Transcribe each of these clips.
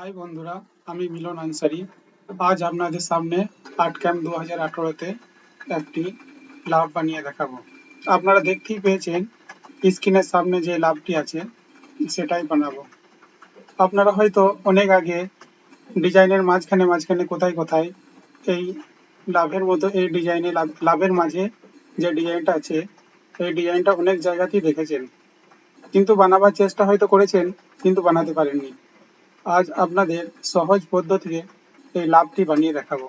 High বন্ধুরা, আমি মিলন আনসারি। আজ আপনাদের সামনে আর্ট ক্যাম্প 2018-তে একটি লাভ বানিয়ে দেখাবো। আপনারা দেখতেই পেয়েছেন স্ক্রিনের সামনে যে লাভটি আছে সেটাই বানাবো। আপনারা হয়তো অনেক আগে ডিজাইনের মাঝখানে মাঝখানে কোথায় কোথায় এই লাভের মতো এই ডিজাইনে লাভের মাঝে যে ডিজাইনটা আছে এই ডিজাইনটা অনেক জায়গাতেই দেখেছেন, কিন্তু বানাবার চেষ্টা হয়তো করেছেন কিন্তু বানাতে পারেননি। আজ আপনাদের সহজ পদ্ধতিতে এই লাভটি বানিয়ে দেখাবো।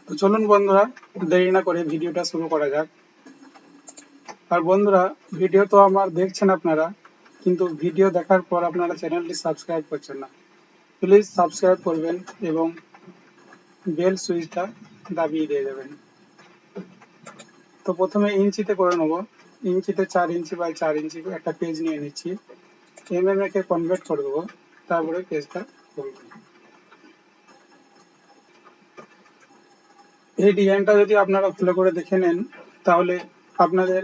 তো চলুন বন্ধুরা, দেরি না করে ভিডিওটা শুরু করা যাক। আর বন্ধুরা, ভিডিও তো আমার দেখছেন আপনারা, কিন্তু ভিডিও দেখার পর আপনারা চ্যানেলটি সাবস্ক্রাইব করছেন না। প্লিজ সাবস্ক্রাইব করবেন এবং বেল সুইচটা দাবিয়ে দিয়ে যাবেন। তো প্রথমে ইঞ্চিতে করে নেব। ইঞ্চিতে 4 ইঞ্চি বাই 4 ইঞ্চি একটা পেজ নিয়ে নিচ্ছি। কে কনভার্ট করে দেবো, তারপরে পেজটা করবো। এই ডিজাইনটা যদি আপনারা ভালো করে দেখে নেন তাহলে আপনাদের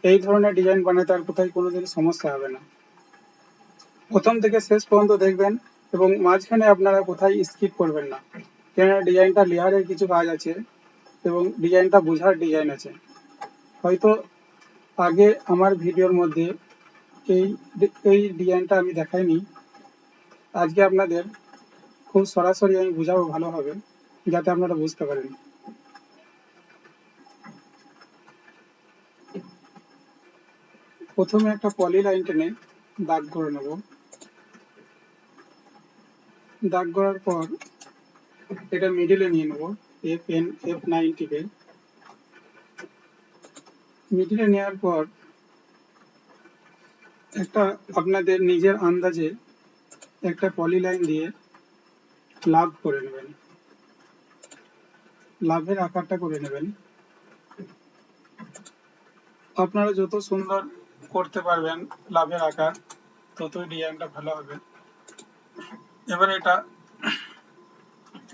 এই ধরনের ডিজাইন বানাতে আর কোথায় কোনোদিন সমস্যা হবে না। প্রথম থেকে শেষ পর্যন্ত দেখবেন এবং মাঝখানে আপনারা কোথায় স্কিপ করবেন না, কেননা ডিজাইনটা লেয়ারের কিছু কাজ আছে এবং ডিজাইনটা বোঝার ডিজাইন আছে। হয়তো আগে আমার ভিডিওর মধ্যে এই এই ডিজাইনটা আমি দেখাইনি। আজকে আপনাদের খুব সরাসরি আমি বোঝাবো ভালোভাবে, যাতে আপনারা বুঝতে পারেন। প্রথমে একটা পলি লাইন টেনে দাগ করে নেব। দাগ করার পর এটা মিডিলে নিয়ে নেব। F9 টিপে মিডিলে নেওয়ার পর একটা আপনাদের নিজের আন্দাজে একটা পলি লাইন দিয়ে লাভ করে নেবেন। লাভের আকারটা করে নেবেন। আপনারা যত সুন্দর করতে পারবেন লাভের আকার, ততই ডিজাইনটা ভালো হবে। এবার এটা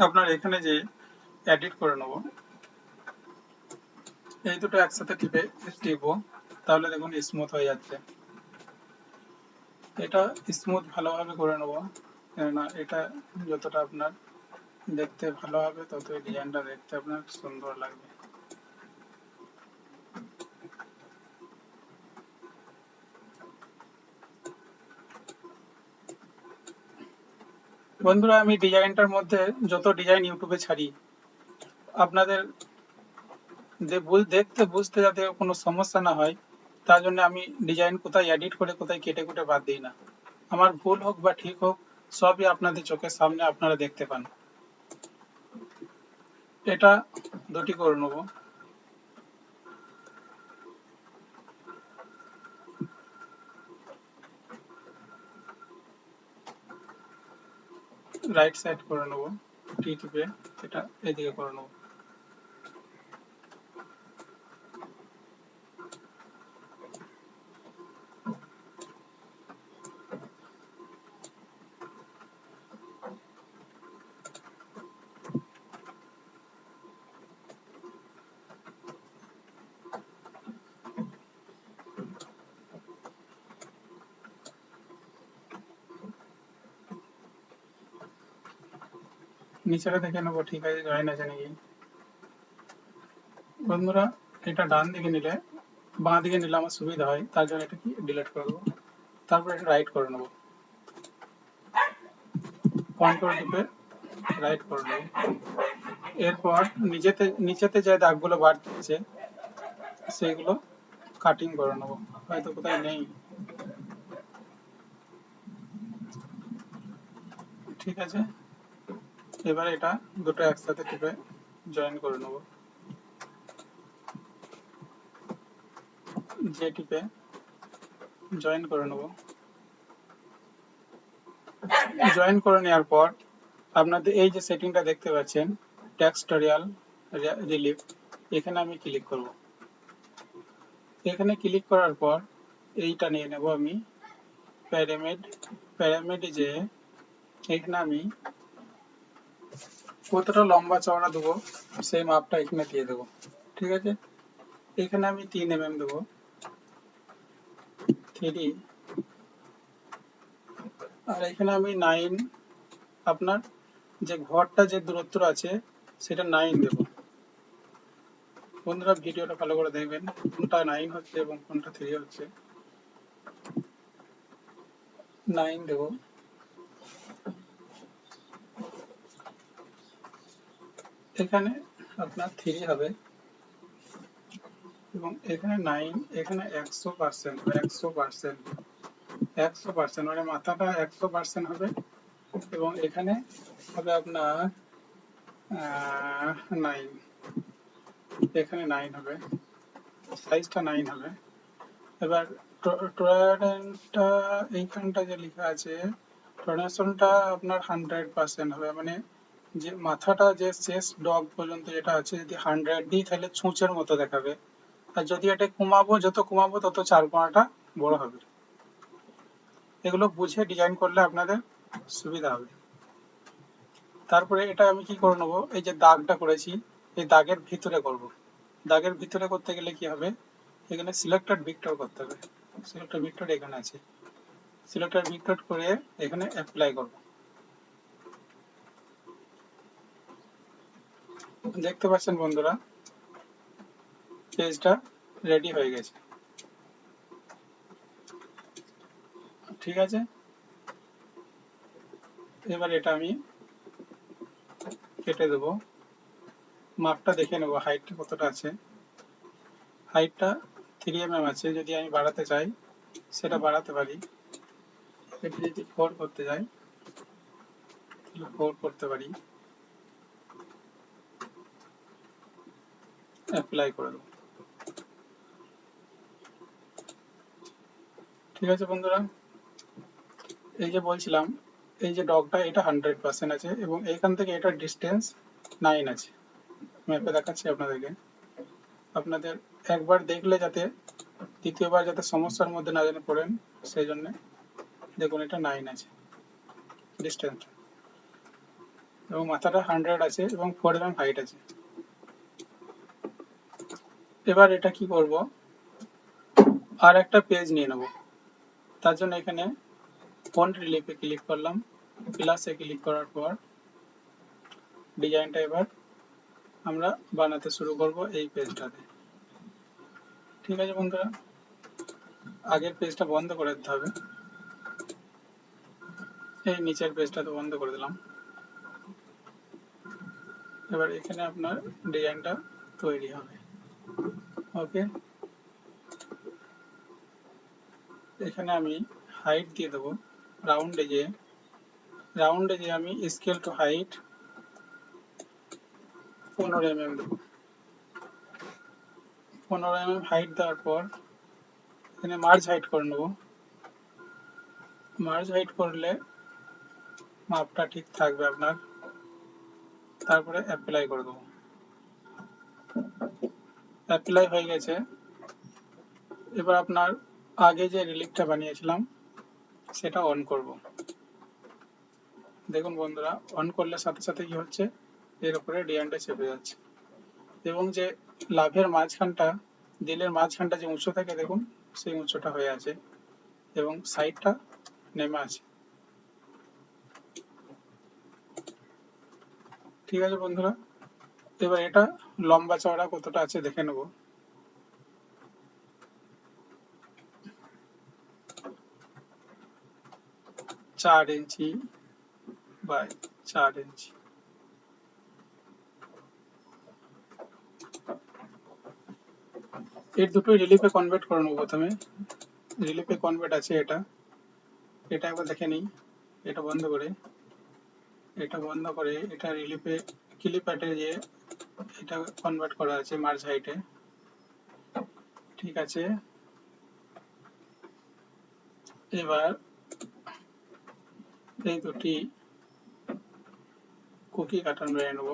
আপনার এখানে যে এডিট করে নেব, এই দুটো একসাথে টিপবো, তাহলে দেখুন স্মুথ হয়ে যাচ্ছে। এটা স্মুথ ভালোভাবে করে নেব, কেননা এটা যতটা আপনার দেখতে ভালো হবে ততই ডিজাইনটা দেখতে আপনার সুন্দর লাগবে। বন্ধুরা, আমি ডিজাইনটার মধ্যে যত ডিজাইন ইউটিউবে ছাড়ি, আপনাদের দেখতে বুঝতে যাতে কোনো সমস্যা না হয়, তার জন্য আমি ডিজাইন কোথায় এডিট করে কোথায় কেটে কুটে বাদ দিই না। আমার ভুল হোক বা ঠিক হোক, সবই আপনাদের চোখের সামনে আপনারা দেখতে পান। এটা দুটি করে নেব। রাইট সাইড করে নেব, টি টিপে এটা এদিকে করে নেব। নিচেটা দেখে নেবো ঠিক আছে, জয়েন আছে নাকি। বন্ধুরা, এটা ডান দিকে নিলে বাঁ দিকে নিলে আমার সুবিধা হয়, তার জন্য এটা কি ডিলিট করে দেবো। তারপর এটা রাইট করে নেবো, কন্ট্রোল টিপে রাইট করে নেবো। এরপর নিচেতে যে দাগগুলো বাড়ছে সেগুলো কাটিং করে নেবো, হয়তো কোথায় নেই। ঠিক আছে, এবার এটা দুটো একসাথে টিপে জয়েন করে নেবো। যে টিপে জয়েন করে নেবো। জয়েন করে নেওয়ার পর আপনাদের এই যে সেটিংটা দেখতে পাচ্ছেন, টেক্সটোরিয়াল রিলিফ, এখানে আমি ক্লিক করব। এখানে ক্লিক করার পর এইটা নিয়ে নেব আমি প্যারামিড যে এখানে আমি কতটা লম্বা চওড়া দেবো সেই মাপটা এখানে দিয়ে দেবো। ঠিক আছে, এখানে আমি 3 mm দেবো, 3, আর এখানে আমি 9 আপনার যে ঘরটা যে দূরত্ব আছে সেটা 9 দেব। বন্ধুরা ভিডিওটা ভালো করে দেখবেন কোনটা 9 হচ্ছে এবং কোনটা 3 হচ্ছে। 9 দেব, এখানে আপনার 3 হবে এবং এখানে 9, এখানে 100%, 100%, 100% মানে মাথাটা 100% হবে এবং এখানে হবে আপনার 9, এখানে 9 হবে, সাইজটা 9 হবে। এবার ট্রয়েডেন্টটা এইখানটা যে লেখা আছে ট্রোনেশনটা আপনার 100% হবে, মানে যে মাথাটা যে শেষ ডগ পর্যন্ত যেটা আছে যদি 100 দিই তাহলে ছুঁচের মতো দেখাবে, আর যদি এটা কমাবো যত কমাবো তত চারকোনাটা বড় হবে। এগুলো বুঝে ডিজাইন করলে আপনাদের সুবিধা হবে। তারপরে এটা আমি কি করে নেবো, এই যে দাগটা করেছি এই দাগের ভিতরে করব। দাগের ভিতরে করতে গেলে কি হবে, এখানে সিলেক্টেড ভিক্টর করতে হবে। সিলেক্টেড ভিক্টর এখানে আছে, সিলেক্টেড ভিক্টর করে এখানে অ্যাপ্লাই করব। দেখতে পাচ্ছেন বন্ধুরা পেজটা রেডি হয়ে গেছে। ঠিক আছে, এবার এটা আমি কেটে দেব। মাপটা দেখে নেব হাইটটা কতটা আছে। হাইটটা 3 mm আছে, যদি আমি বাড়াতে চাই সেটা বাড়াতে পারি। এটা যদি 4 করতে যাই তাহলে 4 করতে পারি, অ্যাপ্লাই করে দেবো। ঠিক আছে বন্ধুরা, এই যে বলছিলাম এই যে ডগটা এটা 100% আছে এবং এইখান থেকে এটার ডিস্টেন্স 9 আছে। ম্যাপে দেখাচ্ছি আপনাদেরকে, আপনাদের একবার দেখলে যাতে দ্বিতীয়বার যাতে সমস্যার মধ্যে না জানে পড়েন সেই জন্য দেখুন এটা 9 আছে ডিস্টেন্স এবং মাথাটা 100 আছে এবং 4 mm হাইট আছে। এবার এটা কি করব, আর একটা পেজ নিয়ে নেব। তার জন্য এখানে ফন্ট রিলিফে ক্লিক করলাম, প্লাসে ক্লিক করার পর ডিজাইনটা এবার আমরা বানাতে শুরু করব এই পেজটাতে। ঠিক আছে বন্ধুরা, আগের পেজটা বন্ধ করে দিতে হবে, এই নিচের পেজটা তো বন্ধ করে দিলাম। এবার এখানে আপনার ডিজাইনটা তৈরি হবে। ওকে, এখানে আমি হাইট দিয়ে দেবো, রাউন্ডে যে আমি স্কেল টু হাইট 15 mm দেবো। 15 mm হাইট দেওয়ার পর এখানে মার্জ হাইট করে নেব। মার্জ হাইট করলে মাপটা ঠিক থাকবে আপনার। তারপরে অ্যাপ্লাই করে দেবো। অ্যাপ্লাই হয়ে গেছে। এবার আপনার আগে যে রিলিফটা বানিয়েছিলাম সেটা অন করব। দেখুন বন্ধুরা, অন করলে সাথে সাথে কি হচ্ছে, এর উপরে ডিজাইনটা চেপে যাচ্ছে এবং যে লাভের মাঝখানটা, দিলের মাঝখানটা যে উঁচু থাকে দেখুন সেই উঁচুটা হয়ে আছে এবং সাইডটা নেমে আছে। ঠিক আছে বন্ধুরা, এবার এটা লম্বা চওড়া কতটা আছে দেখে নেব। 4 ইঞ্চি বাই 4 ইঞ্চি। এর দুটো রিলিফে কনভার্ট করে নেবো। প্রথমে রিলিফে কনভার্ট আছে এটা, এটা একবার দেখে নিই। এটা বন্ধ করে এটা রিলিফে ক্লিপ আর্টে যে এটা কনভার্ট করা আছে মার্জ হাইটে। ঠিক আছে, এবার এই দুটি কুকি কাটার মেরে নেব।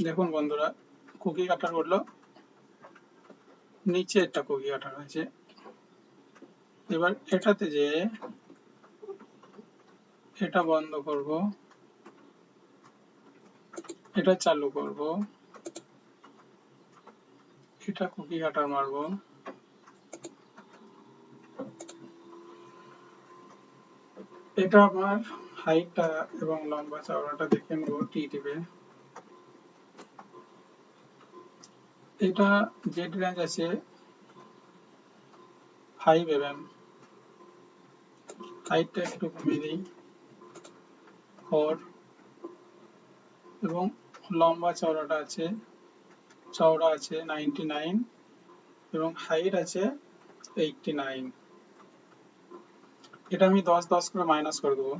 দেখুন বন্ধুরা, কুকি কাটার করলো নিচে একটা কুকি কাটার হয়েছে। এবার এটাতে যে এটা বন্ধ করব, এটা চালু করব, এটা কুকি কাটার মারবো, এটা আমার হাইটটা এবং লম্বা চওড়াটা দেখে নেব টি টিপে। এটা জেড রেঞ্জ আছে 5 mm, হাইটটা একটু কমিয়ে দিই 4, এবং লম্বা চওড়া আছে 99 এবং হাইট আছে 89। এটা আমি 10 করে মাইনাস করে দেবো,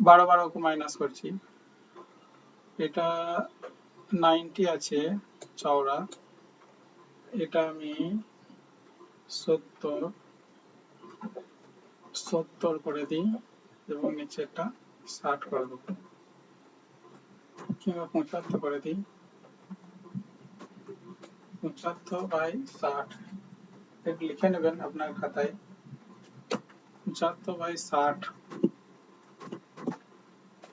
12 করে মাইনাস করছি। এটা 90 আছে চওড়া, এটা আমি 70 করে দিই এবং নিচেরটা 60 করে দেবো, কিংবা 75 করে দিই, 75/60। একটু লিখে নেবেন আপনার খাতায়, 75/60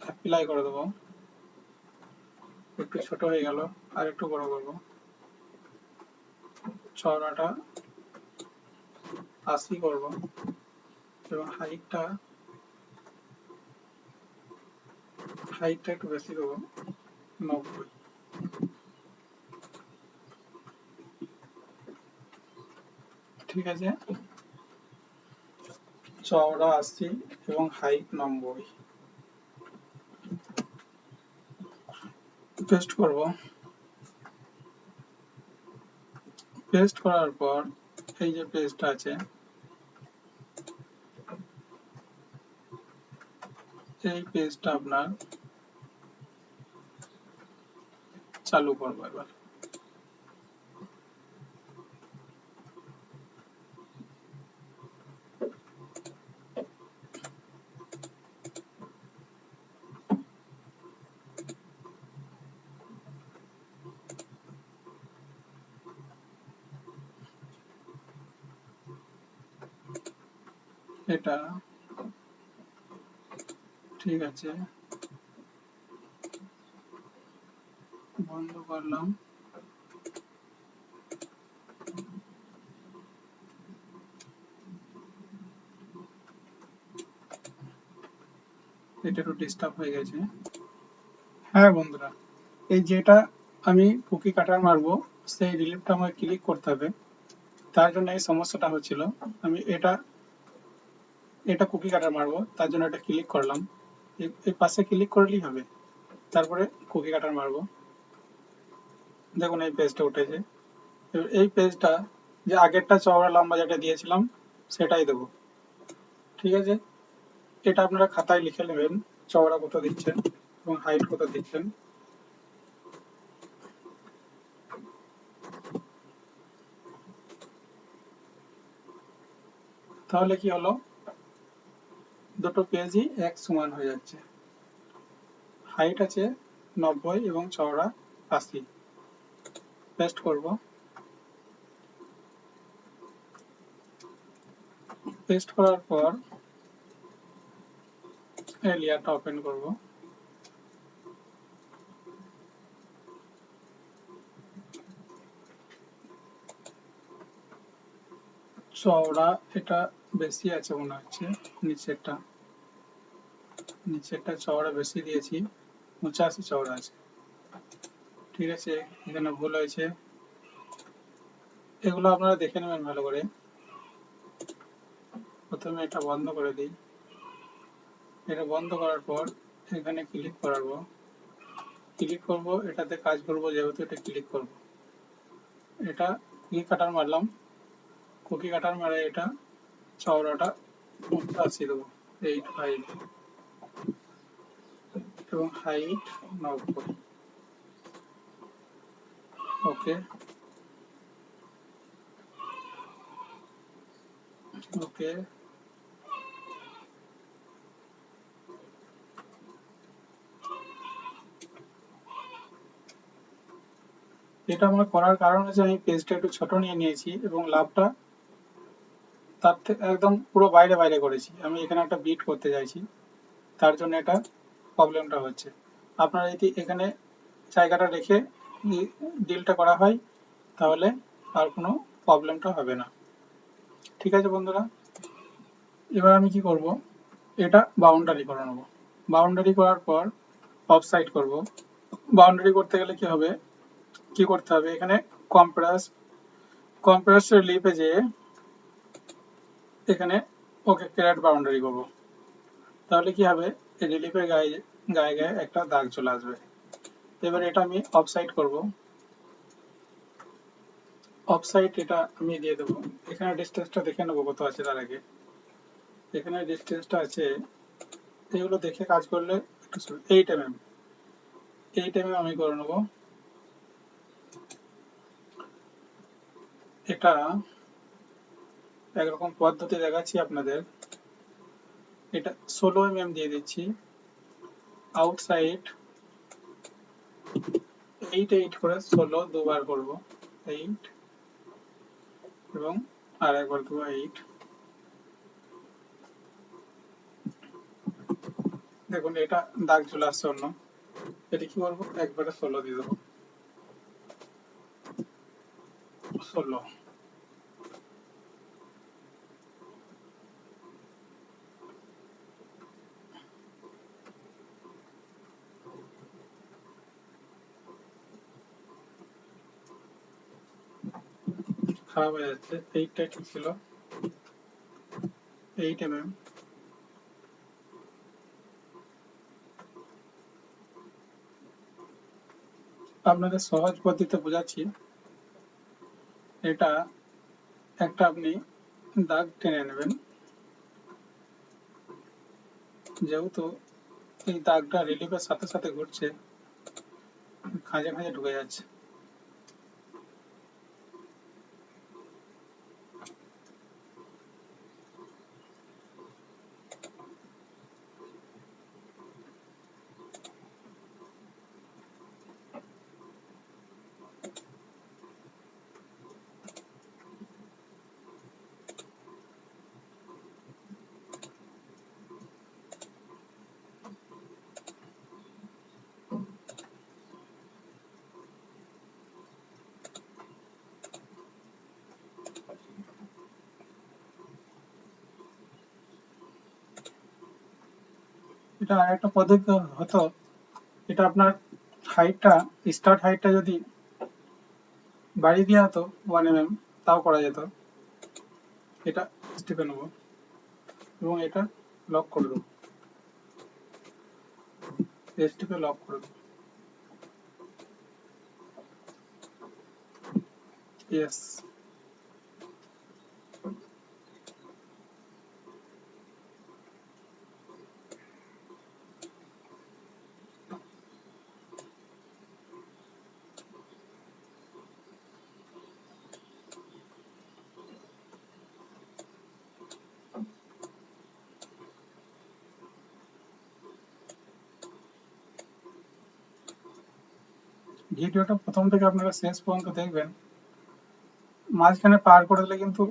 অ্যাপ্লাই করে দেবো। একটু ছোট হয়ে গেল, আর একটু বড় করবো। চওড়াটা 80 করব এবং হাইটটা একটু বেশি দেবো, 90। ঠিক আছে, চওড়া 80 এবং হাইট 90। পেস্ট করব। পেস্ট করার পর এই যে পেজটা আছে, এই পেজটা আপনার চালু করবো এবার। এটা ঠিক আছে, বন্ধ করলাম। এটা একটু ডিস্টার্ব হয়ে গেছে। হ্যাঁ বন্ধুরা, এই যেটা আমি কুকি কাটার মারবো, সেই রিলিফটা আমাকে ক্লিক করতে হবে। তার জন্য এই সমস্যাটা হচ্ছিল। আমি এটা কুকি কাটার মারবো, তার জন্য এটা ক্লিক করলাম। এই পাশে ক্লিক করলেই হবে, তারপরে কুকি কাটার মারবো। দেখুন এই পেজটা উঠেছে। এই পেজটা যে আগেরটা চওড়া লম্বা যেটা দিয়েছিলাম সেটাই দেবো। ঠিক আছে, এটা আপনারা খাতায় লিখে নেবেন, চওড়া কত দিচ্ছেন এবং হাইট কত দিচ্ছেন। তাহলে কি হলো, দুটো পেজই এক সমান হয়ে যাচ্ছে। হাইট আছে 90 এবং চওড়া 80। পেস্ট করব। পেস্ট করার পর এই লেয়ারটা ওপেন করব। চওড়া এটা বেশি আছে মনে হচ্ছে, নিচেরটা চওড়া বেশি দিয়েছি, 85 চওড়া আছে। ঠিক আছে, এখানে ভুল হয়েছে, এগুলো আপনারা দেখে নেবেন ভালো করে। প্রথমে এটা বন্ধ করে দিই। এটা বন্ধ করার পর এখানে ক্লিক করব, এটাতে কাজ করব, যেহেতু এটা ক্লিক করব। এটা কুকি কাটার মারলাম, কুকি কাটার মারে এটা চওড়াটা 85 দেবো, 85, এবং হাইট 90। ওকে ওকে, এটা আমার করার কারণ হচ্ছে আমি পেজটা একটু ছোট নিয়ে নিয়েছি এবং লাভটা তার থেকে একদম পুরো বাইরে বাইরে করেছি। আমি এখানে একটা বিট করতে চাইছি, তার জন্য এটা প্রবলেমটা হচ্ছে। আপনারা যদি এখানে জায়গাটা রেখে ডিলটা করা হয় তাহলে আর কোনো প্রবলেমটা হবে না। ঠিক আছে বন্ধুরা। এবার আমি কি করব, এটা বাউন্ডারি করে নেব। বাউন্ডারি করার পর অফসাইড করব। বাউন্ডারি করতে গেলে কি হবে, কি করতে হবে, এখানে কম্প্রেস রিলিফে যেয়ে এখানে ওকে ক্রিয়েট বাউন্ডারি করব। তাহলে কি হবে, এই রিলিফের গায়ে গায়ে গায়ে একটা দাগ চলে আসবে। এবার এটা আমি অফসাইড করব। অফসাইড এটা আমি দিয়ে দেবো। এখানে ডিস্টেন্সটা দেখে নেবো কত আছে তার আগে। এখানে ডিস্টেন্সটা আছে, এগুলো দেখে কাজ করলে একটু 8 mm। 8 mm আমি করে নেবো। এটা একরকম পদ্ধতি দেখাচ্ছি আপনাদের। এটা 16 mm দিয়ে দিচ্ছি। আউটসাইড 8 করে 16 দুবার করব, 8 এবং আর একবার দেবো 8। দেখুন এটা দাগ চলে আসছে অন্য। এটা কি করবো, একবারে 16 দিয়ে দেবো, 16। খারাপ হয়ে যাচ্ছে, 8টা ঠিক ছিল, 8 mm। আপনাদের সহজ পদ্ধতিতে বোঝাচ্ছি। এটা একটা আপনি দাগ টেনে নেবেন, যেহেতু এই দাগটা রিলিফের সাথে সাথে ঘুরছে, খাঁজে খাঁজে ঢুকে যাচ্ছে। এটা আরেকটা পদ্ধতি হতো, এটা আপনার হাইটটা, স্টার্ট হাইটটা যদি বাড়িয়ে দেওয়া হতো 1 mm, তাও করা যেত। এটা স্টিপে নেবো এবং এটা লক করে দেবো, স্টিপে লক করে দেবো। ইয়েস। ভিডিওটা প্রথম থেকে আপনারা শেষ পর্যন্ত দেখবেন। মাঝখানে পার করে দিলে কিন্তু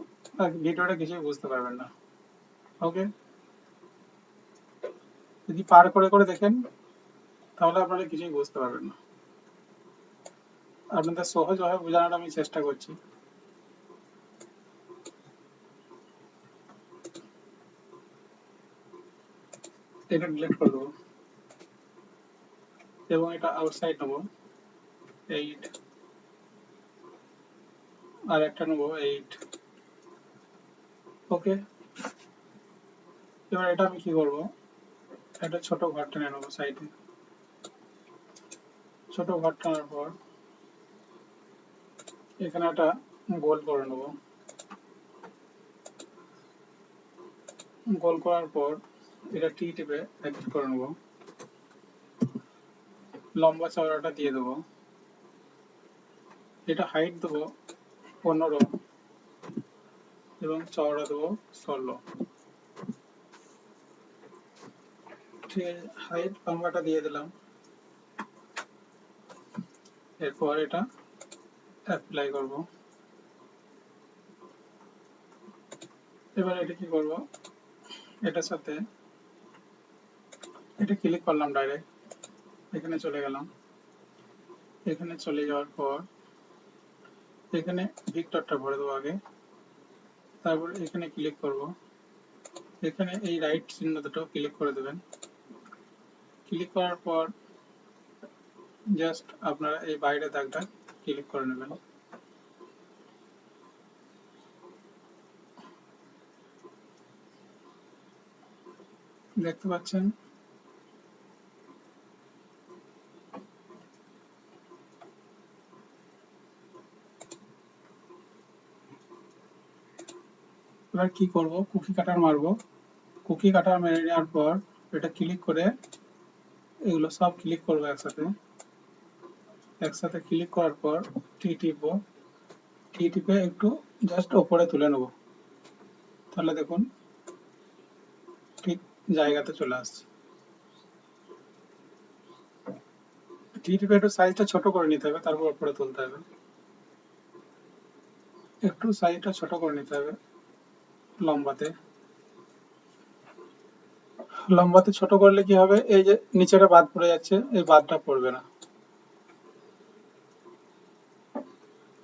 ভিডিওটা কিছুই বুঝতে পারবেন না। ওকে, যদি পার করে করে দেখেন তাহলে আপনারা কিছুই বুঝতে পারবেন না। আপনাদের সহজভাবে বোঝানোর আমি চেষ্টা করছি। এটা ডিলিট করে দেবো এবং এটা আউটসাইড নেবো 8, আর একটা নেবো 8। ওকে, এবার এটা আমি কি করবো, একটা ছোট ঘর টেনে নেবো সাইডে। ছোট ঘর টানার পর এখানে একটা গোল করে নেবো। গোল করার পর এটা টি টিপে অ্যাডজাস্ট করে নেবো। লম্বা চওড়াটা দিয়ে দেবো। এটা হাইট দেবো 15 এবং চওড়া দেবো 16। ঠিক আছে, হাইট লম্বাটা দিয়ে দিলাম। এরপর এটা অ্যাপ্লাই করব। এবার এটা কি করব, এটার সাথে এটা ক্লিক করলাম ডাইরেক্ট, এখানে চলে গেলাম। এখানে চলে যাওয়ার পর এখানে ভিক্টরটা ভরে দেবো আগে, তারপর এখানে ক্লিক করব। এখানে এই রাইট চিহ্ন দুটো ক্লিক করে দেবেন। ক্লিক করার পর জাস্ট আপনারা এই বাইরের দাগটা ক্লিক করে নেবেন। দেখতে পাচ্ছেন এবার কি করব, কুকি কাটার মারবো। কুকি কাটার মেরে নেওয়ার পর এটা ক্লিক করে এগুলো সব ক্লিক করবো একসাথে। একসাথে ক্লিক করার পর টি টিপবো। টি টিপে একটু জাস্ট ওপরে তুলে নেব, তাহলে দেখুন ঠিক জায়গাতে চলে আসছে। টি টিপে একটু সাইজটা ছোট করে নিতে হবে, তারপর ওপরে তুলতে হবে। একটু সাইজটা ছোট করে নিতে হবে লম্বাতে। লম্বাতে ছোট করলে কি হবে, এই যে নিচেটা বাদ পড়ে যাচ্ছে, এই বাদটা পড়বে না।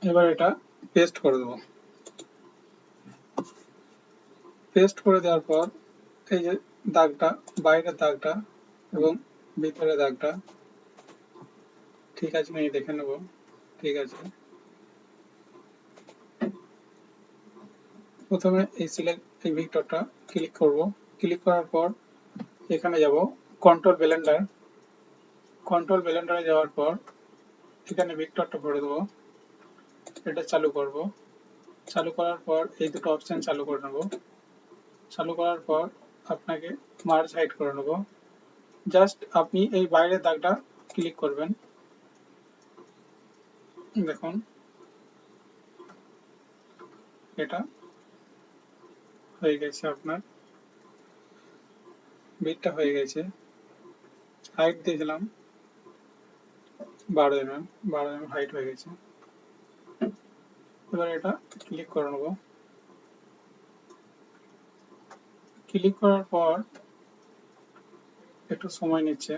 এবার এটা পেস্ট করে দেবো। পেস্ট করে দেওয়ার পর এই যে দাগটা, বাইরের দাগটা এবং ভিতরের দাগটা ঠিক আছে আমি দেখে নেব। ঠিক আছে, প্রথমে এই সিলেক্ট এই ভিক্টরটা ক্লিক করব। ক্লিক করার পর এখানে যাব কন্ট্রোল ব্লেন্ডার। কন্ট্রোল ব্লেন্ডারে যাওয়ার পর এখানে ভিক্টরটা ভরে দেবো। এটা চালু করব। চালু করার পর এই দুটো অপশন চালু করে নেব। চালু করার পর আপনাকে মার্জ হাইড করে নেব। জাস্ট আপনি এই বাইরের দাগটা ক্লিক করবেন। দেখুন এটা হয়ে গেছে, আপনার বিটটা হয়ে গেছে। হাইট দিয়েছিলাম 12 mm, 12 mm হাইট হয়ে গেছে। এবার এটা ক্লিক করে নেব। ক্লিক করার পর একটু সময় নিচ্ছে।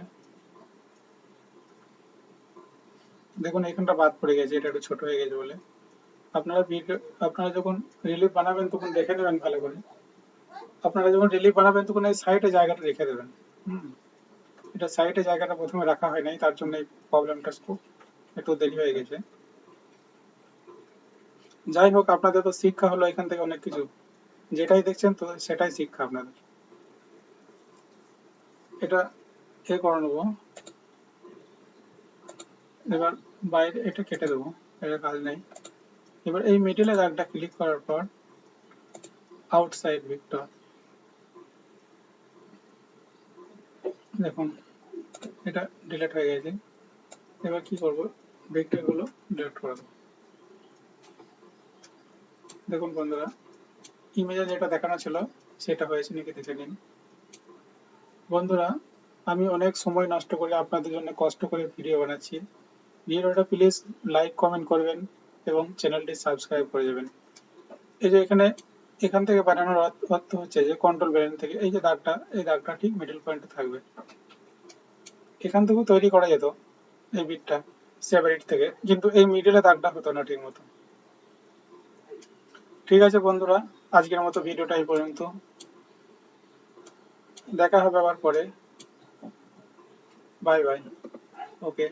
দেখুন এখানটা বাদ পড়ে গেছে, এটা একটু ছোট হয়ে গেছে বলে। আপনারা আপনারা যখন রিলিফ বানাবেন তখন দেখে নেবেন ভালো করে। আপনারা যখন রিলিফ বানাবেন তখন এই সাইডে জায়গাটা রেখে দেবেন। এটা সাইডে জায়গাটা প্রথমে রাখা হয় নাই, তার জন্য এই প্রবলেমটা একটু দেরি হয়ে গেছে। যাই হোক, আপনাদের তো শিক্ষা হলো এখান থেকে অনেক কিছু। যেটাই দেখছেন তো সেটাই শিক্ষা আপনাদের। এটা এ করে নেবো। এবার বাইরে এটা কেটে দেবো, এটা কাজ নেই। এবার এই মিডিলে দাগটা ক্লিক করার পর আউটসাইড ভিক্টর, দেখুন এটা ডিলিট হয়ে গেছে। এবার কি করব, ভিক্টর গুলো ডিলিট করে দেবো। দেখুন বন্ধুরা, ইমেজে যেটা দেখানো ছিল সেটা হয়েছে নাকি দেখে নিন। বন্ধুরা, আমি অনেক সময় নষ্ট করে আপনাদের জন্য কষ্ট করে ভিডিও বানাচ্ছি। ভিডিওটা প্লিজ লাইক কমেন্ট করবেন এবং চ্যানেলটি সাবস্ক্রাইব করে যাবেন। এই যে এখান থেকে বানানোর অর্থ হচ্ছে যে কন্ট্রোল ব্যালেন্স থেকে এই যে দাগটা, এই দাগটা ঠিক মিডল পয়েন্টে থাকবে। এখান থেকেও তৈরি করা যেত এই বিটটা সেভারিট থেকে, কিন্তু এই মিডলে দাগটা হতো না ঠিক মতো। ঠিক আছে বন্ধুরা, আজকের মতো ভিডিওটা এই পর্যন্ত। দেখা হবে আবার পরে। Bye bye. ওকে।